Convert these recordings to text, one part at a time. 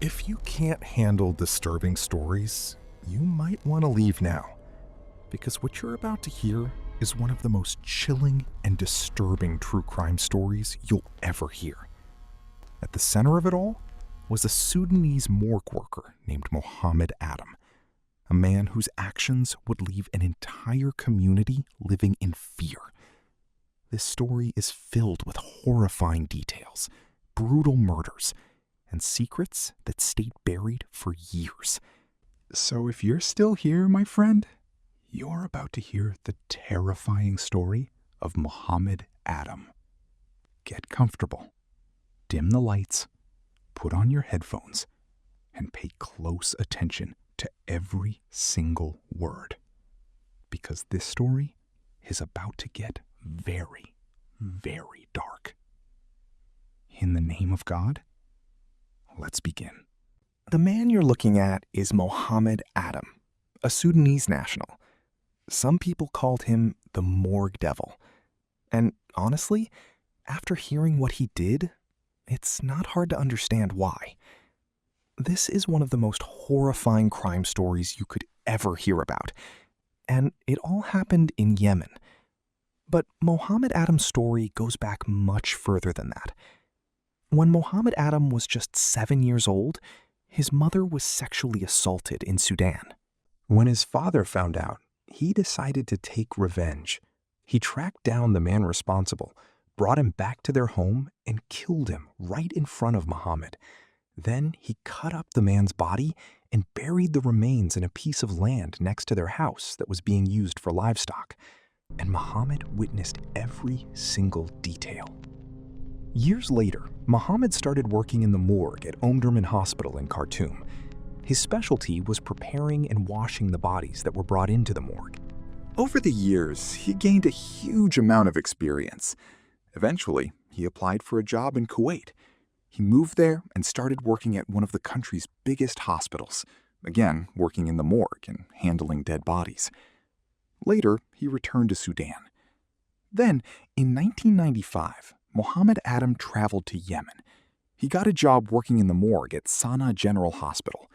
If you can't handle disturbing stories, you might want to leave now, because what you're about to hear is one of the most chilling and disturbing true crime stories you'll ever hear. At the center of it all was a Sudanese morgue worker named Mohammed Adam, a man whose actions would leave an entire community living in fear. This story is filled with horrifying details, brutal murders, and secrets that stayed buried for years. So if you're still here, my friend, you're about to hear the terrifying story of Mohammed Adam. Get comfortable, dim the lights, put on your headphones, and pay close attention to every single word. Because this story is about to get very, very dark. In the name of God, let's begin. The man you're looking at is Mohammed Adam, a Sudanese national. Some people called him the Morgue Devil. And honestly, after hearing what he did, it's not hard to understand why. This is one of the most horrifying crime stories you could ever hear about, and it all happened in Yemen. But Mohammed Adam's story goes back much further than that. When Mohammed Adam was just 7 years old, his mother was sexually assaulted in Sudan. When his father found out, he decided to take revenge. He tracked down the man responsible, brought him back to their home, and killed him right in front of Mohammed. Then he cut up the man's body and buried the remains in a piece of land next to their house that was being used for livestock. And Mohammed witnessed every single detail. Years later, Mohammed started working in the morgue at Omdurman Hospital in Khartoum. His specialty was preparing and washing the bodies that were brought into the morgue. Over the years, he gained a huge amount of experience. Eventually, he applied for a job in Kuwait. He moved there and started working at one of the country's biggest hospitals, again working in the morgue and handling dead bodies. Later, he returned to Sudan. Then, in 1995, Mohammed Adam traveled to Yemen. He got a job working in the morgue at Sana'a General Hospital.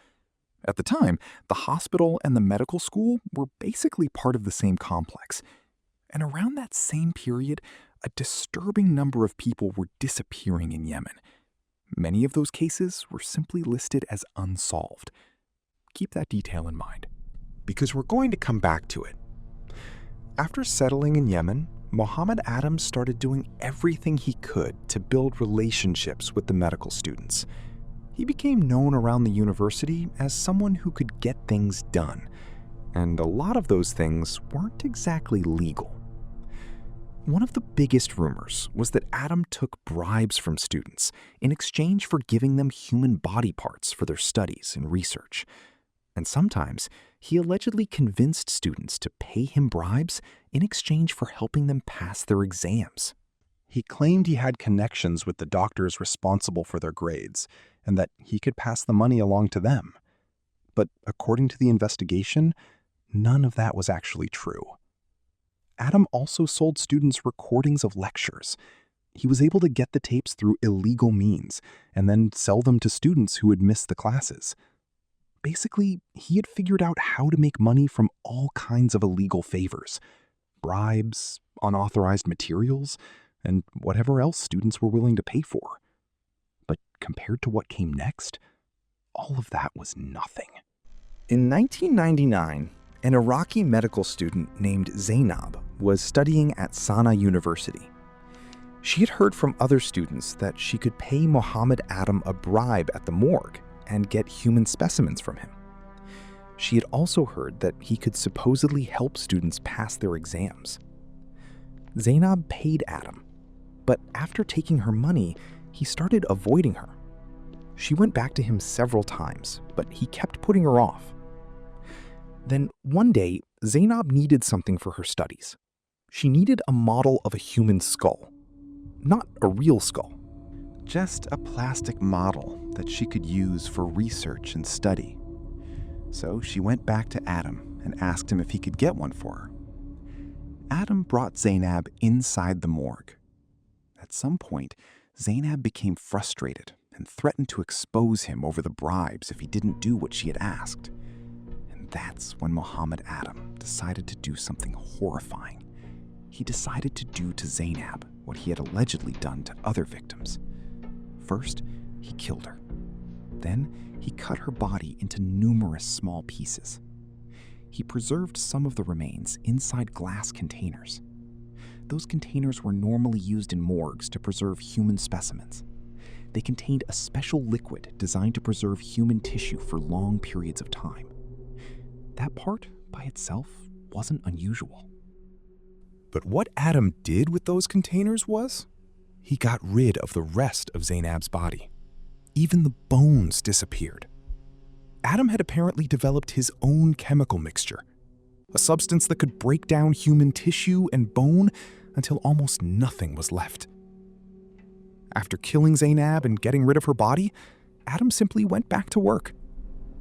At the time, the hospital and the medical school were basically part of the same complex. And around that same period, a disturbing number of people were disappearing in Yemen. Many of those cases were simply listed as unsolved. Keep that detail in mind, because we're going to come back to it. After settling in Yemen, Mohammed Adam started doing everything he could to build relationships with the medical students. He became known around the university as someone who could get things done, and a lot of those things weren't exactly legal. One of the biggest rumors was that Adam took bribes from students in exchange for giving them human body parts for their studies and research. And sometimes he allegedly convinced students to pay him bribes in exchange for helping them pass their exams. He claimed he had connections with the doctors responsible for their grades, and that he could pass the money along to them. But according to the investigation, none of that was actually true. Adam also sold students recordings of lectures. He was able to get the tapes through illegal means and then sell them to students who had missed the classes. Basically, he had figured out how to make money from all kinds of illegal favors, bribes, unauthorized materials, and whatever else students were willing to pay for. But compared to what came next, all of that was nothing. In 1999, an Iraqi medical student named Zainab was studying at Sana'a University. She had heard from other students that she could pay Mohammed Adam a bribe at the morgue and get human specimens from him. She had also heard that he could supposedly help students pass their exams. Zainab paid Adam, but after taking her money, he started avoiding her. She went back to him several times, but he kept putting her off. Then one day, Zainab needed something for her studies. She needed a model of a human skull. Not a real skull, just a plastic model that she could use for research and study. So she went back to Adam and asked him if he could get one for her. Adam brought Zainab inside the morgue. At some point, Zainab became frustrated and threatened to expose him over the bribes if he didn't do what she had asked. And that's when Mohammed Adam decided to do something horrifying. He decided to do to Zainab what he had allegedly done to other victims. First, he killed her. Then, he cut her body into numerous small pieces. He preserved some of the remains inside glass containers. Those containers were normally used in morgues to preserve human specimens. They contained a special liquid designed to preserve human tissue for long periods of time. That part, by itself, wasn't unusual. But what Adam did with those containers was, he got rid of the rest of Zainab's body. Even the bones disappeared. Adam had apparently developed his own chemical mixture, a substance that could break down human tissue and bone until almost nothing was left. After killing Zainab and getting rid of her body, Adam simply went back to work.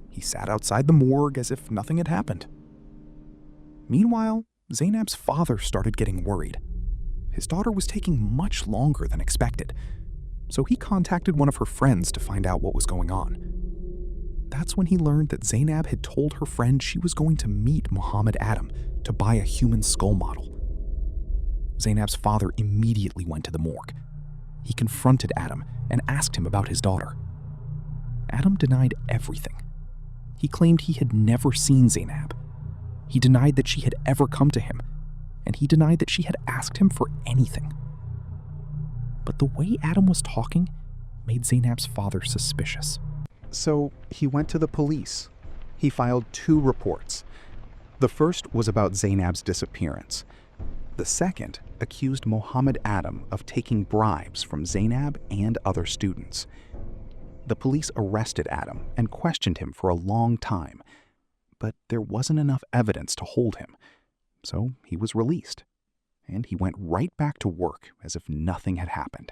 He sat outside the morgue as if nothing had happened. Meanwhile, Zainab's father started getting worried. His daughter was taking much longer than expected, so he contacted one of her friends to find out what was going on. That's when he learned that Zainab had told her friend she was going to meet Mohammed Adam to buy a human skull model. Zainab's father immediately went to the morgue. He confronted Adam and asked him about his daughter. Adam denied everything. He claimed he had never seen Zainab. He denied that she had ever come to him, and he denied that she had asked him for anything. But the way Adam was talking made Zainab's father suspicious. So he went to the police. He filed 2 reports. The first was about Zainab's disappearance. The second accused Mohammed Adam of taking bribes from Zainab and other students. The police arrested Adam and questioned him for a long time, but there wasn't enough evidence to hold him, so he was released. And he went right back to work as if nothing had happened.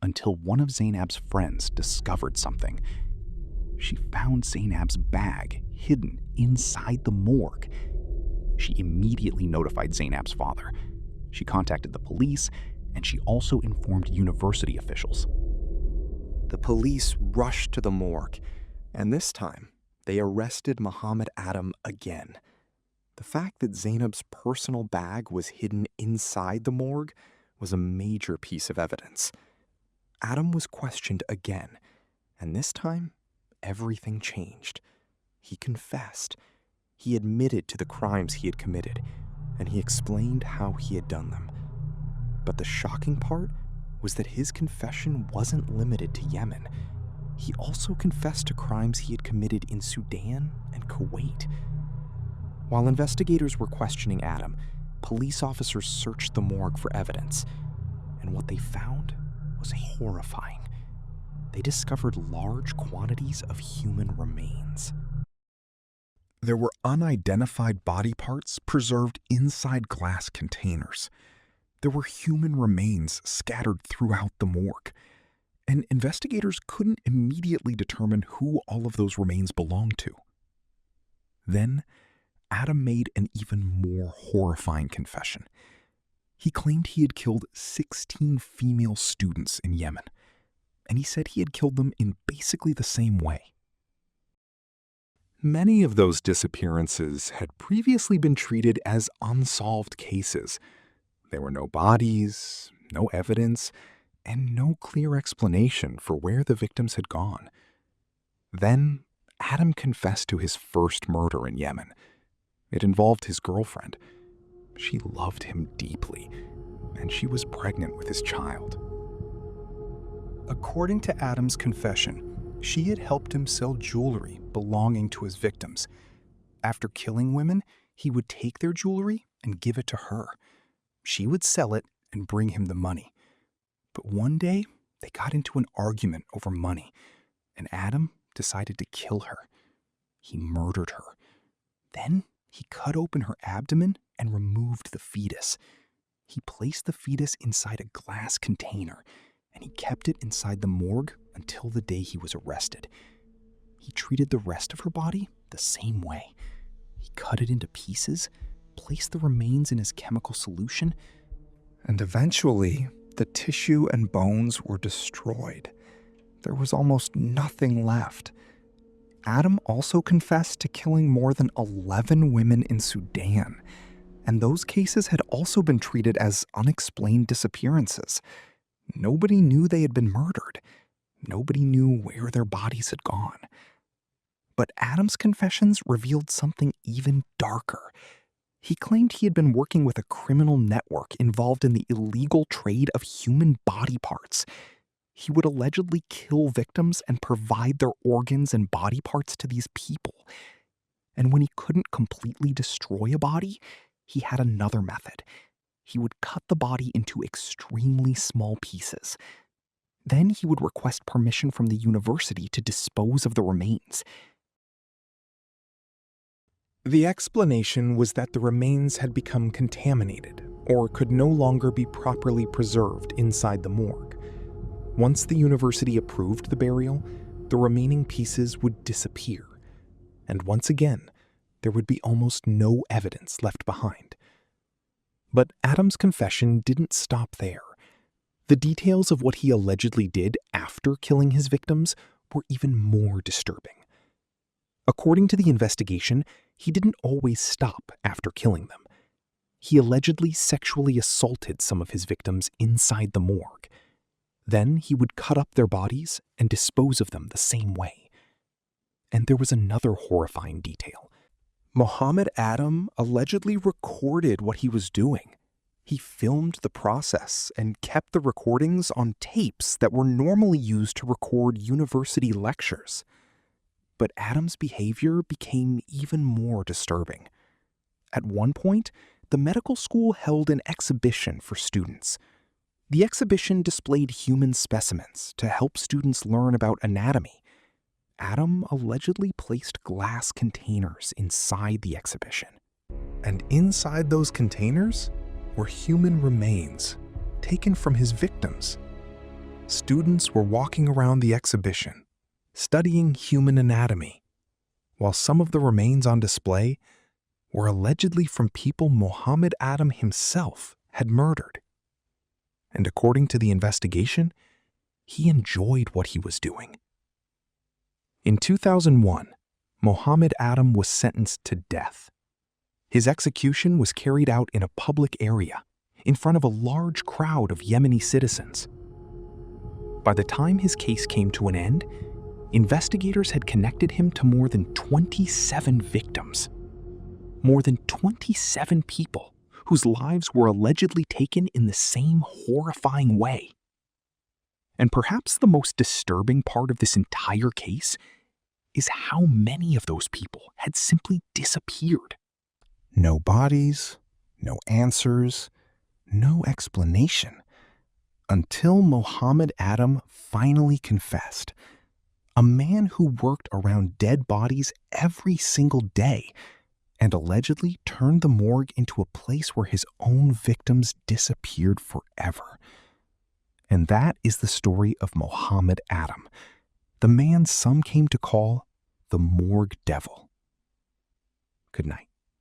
Until one of Zainab's friends discovered something. She found Zainab's bag hidden inside the morgue. She immediately notified Zainab's father. She contacted the police, and she also informed university officials. The police rushed to the morgue, and this time, they arrested Mohammed Adam again. The fact that Zainab's personal bag was hidden inside the morgue was a major piece of evidence. Adam was questioned again, and this time, everything changed. He confessed. He admitted to the crimes he had committed, and he explained how he had done them. But the shocking part was that his confession wasn't limited to Yemen. He also confessed to crimes he had committed in Sudan and Kuwait. While investigators were questioning Adam, police officers searched the morgue for evidence, and what they found was horrifying. They discovered large quantities of human remains. There were unidentified body parts preserved inside glass containers. There were human remains scattered throughout the morgue, and investigators couldn't immediately determine who all of those remains belonged to. Then, Adam made an even more horrifying confession. He claimed he had killed 16 female students in Yemen, and he said he had killed them in basically the same way. Many of those disappearances had previously been treated as unsolved cases. There were no bodies, no evidence, and no clear explanation for where the victims had gone. Then, Adam confessed to his first murder in Yemen. It involved his girlfriend. She loved him deeply, and she was pregnant with his child. According to Adam's confession, she had helped him sell jewelry belonging to his victims. After killing women, he would take their jewelry and give it to her. She would sell it and bring him the money. But one day, they got into an argument over money, and Adam decided to kill her. He murdered her. Then he cut open her abdomen and removed the fetus. He placed the fetus inside a glass container, and he kept it inside the morgue until the day he was arrested. He treated the rest of her body the same way. He cut it into pieces, placed the remains in his chemical solution, and eventually the tissue and bones were destroyed. there was almost nothing left. Adam also confessed to killing more than 11 women in Sudan, and those cases had also been treated as unexplained disappearances. Nobody knew they had been murdered. Nobody knew where their bodies had gone. But Adam's confessions revealed something even darker. He claimed he had been working with a criminal network involved in the illegal trade of human body parts. He would allegedly kill victims and provide their organs and body parts to these people. And when he couldn't completely destroy a body, he had another method. He would cut the body into extremely small pieces. Then he would request permission from the university to dispose of the remains. The explanation was that the remains had become contaminated or could no longer be properly preserved inside the morgue. Once the university approved the burial, the remaining pieces would disappear. And once again, there would be almost no evidence left behind. But Adam's confession didn't stop there. The details of what he allegedly did after killing his victims were even more disturbing. According to the investigation, he didn't always stop after killing them. He allegedly sexually assaulted some of his victims inside the morgue. Then he would cut up their bodies and dispose of them the same way. And there was another horrifying detail. Mohammed Adam allegedly recorded what he was doing. He filmed the process and kept the recordings on tapes that were normally used to record university lectures. But Adam's behavior became even more disturbing. At one point, the medical school held an exhibition for students. The exhibition displayed human specimens to help students learn about anatomy. Adam allegedly placed glass containers inside the exhibition. And inside those containers were human remains taken from his victims. Students were walking around the exhibition, studying human anatomy, while some of the remains on display were allegedly from people Mohammed Adam himself had murdered. And according to the investigation, he enjoyed what he was doing. In 2001, Mohammed Adam was sentenced to death. His execution was carried out in a public area, in front of a large crowd of Yemeni citizens. By the time his case came to an end, investigators had connected him to more than 27 victims. More than 27 people whose lives were allegedly taken in the same horrifying way. And perhaps the most disturbing part of this entire case is how many of those people had simply disappeared. No bodies, no answers, no explanation, until Mohammed Adam finally confessed. A man who worked around dead bodies every single day and allegedly turned the morgue into a place where his own victims disappeared forever. And that is the story of Mohammed Adam, the man some came to call the Morgue Devil. Good night.